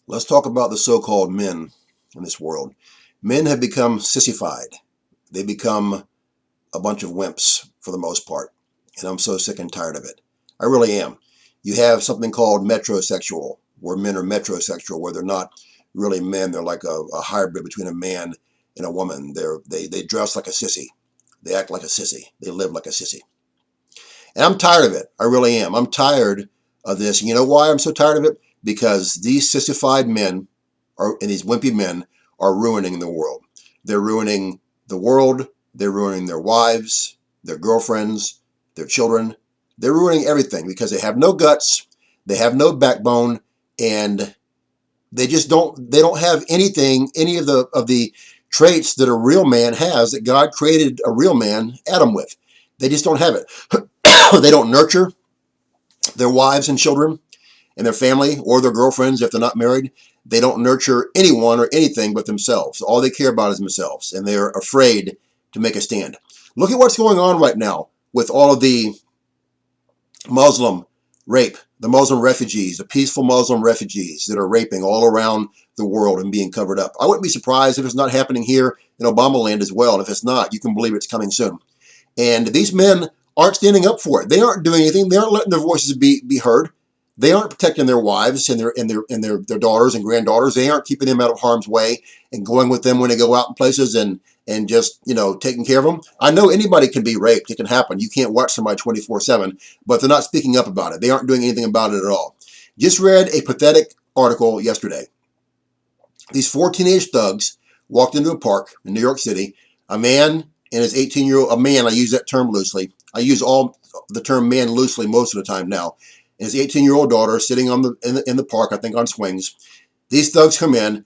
Let's talk about the so-called men in this world. Men have become sissified. They become a bunch of wimps for the most part. And I'm so sick and tired of it. I really am. You have something called metrosexual, where men are metrosexual, where they're not really men. They're like a hybrid between a man and a woman. They dress like a sissy. They act like a sissy. They live like a sissy. And I'm tired of it. I really am. I'm tired of this. And you know why I'm so tired of it? Because these sissified men and these wimpy men are ruining the world. They're ruining the world. They're ruining their wives, their girlfriends, their children. They're ruining everything because they have no guts. They have no backbone, and they don't have anything, any of the traits that a real man has, that God created a real man, Adam, with. They just don't have it. They don't nurture their wives and children and their family or their girlfriends if they're not married. They don't nurture anyone or anything but themselves. All they care about is themselves, and they're afraid to make a stand. Look at what's going on right now with all of the Muslim rape, the Muslim refugees, the peaceful Muslim refugees that are raping all around the world and being covered up. I wouldn't be surprised if it's not happening here in Obama land as well. And if it's not, you can believe it's coming soon. And these men aren't standing up for it. They aren't doing anything. They aren't letting their voices be heard. They aren't protecting their wives and their daughters and granddaughters. They aren't keeping them out of harm's way and going with them when they go out in places and just, taking care of them. I know anybody can be raped. It can happen. You can't watch somebody 24/7, but they're not speaking up about it. They aren't doing anything about it at all. Just read a pathetic article yesterday. These 4 teenage thugs walked into a park in New York City. A man and his 18-year-old, a man, I use that term loosely. I use all the term man loosely most of the time now. And his 18-year-old daughter sitting in the park, I think on swings. These thugs come in.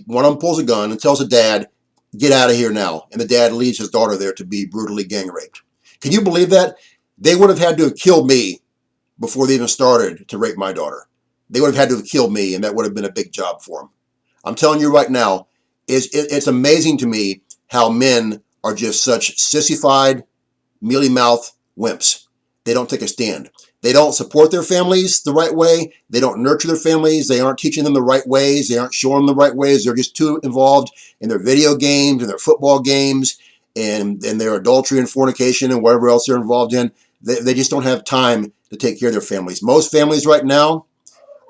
One of them pulls a gun and tells the dad, "Get out of here now." And the dad leaves his daughter there to be brutally gang raped. Can you believe that? They would have had to have killed me before they even started to rape my daughter. They would have had to have killed me, and that would have been a big job for them. I'm telling you right now, it's amazing to me how men are just such sissified, mealy-mouthed wimps. They don't take a stand. They don't support their families the right way. They don't nurture their families. They aren't teaching them the right ways. They aren't showing them the right ways. They're just too involved in their video games and their football games and their adultery and fornication and whatever else they're involved in. They just don't have time to take care of their families. Most families right now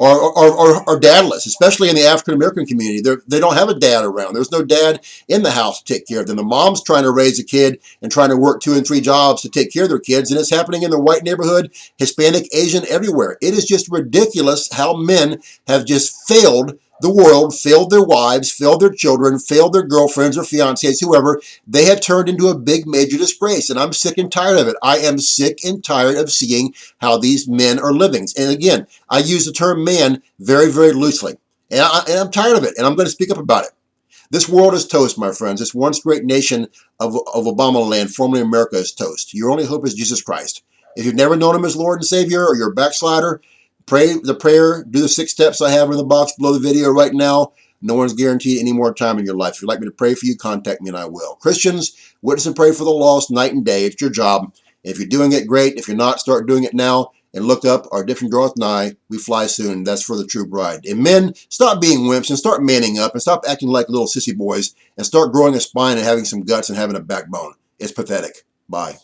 are dadless, especially in the African American community. They don't have a dad around. There's no dad in the house to take care of them. The mom's trying to raise a kid and trying to work 2 and 3 jobs to take care of their kids, and it's happening in the white neighborhood, Hispanic, Asian, everywhere. It is just ridiculous how men have just failed the world, failed their wives, failed their children, failed their girlfriends or fiancés, whoever. They have turned into a big major disgrace, and I'm sick and tired of it. I am sick and tired of seeing how these men are living. And again, I use the term man very, very loosely, and I'm tired of it, and I'm going to speak up about it. This world is toast, my friends. This once great nation of Obama land, formerly America, is toast. Your only hope is Jesus Christ. If you've never known him as Lord and Savior, or you're a backslider, pray the prayer, do the 6 steps I have in the box below the video right now. No one's guaranteed any more time in your life. If you'd like me to pray for you, contact me and I will. Christians, witness and pray for the lost night and day. It's your job. If you're doing it, great. If you're not, start doing it now. And look up, our redemption draweth nigh. We fly soon. That's for the true bride. And men, stop being wimps and start manning up and stop acting like little sissy boys and start growing a spine and having some guts and having a backbone. It's pathetic. Bye.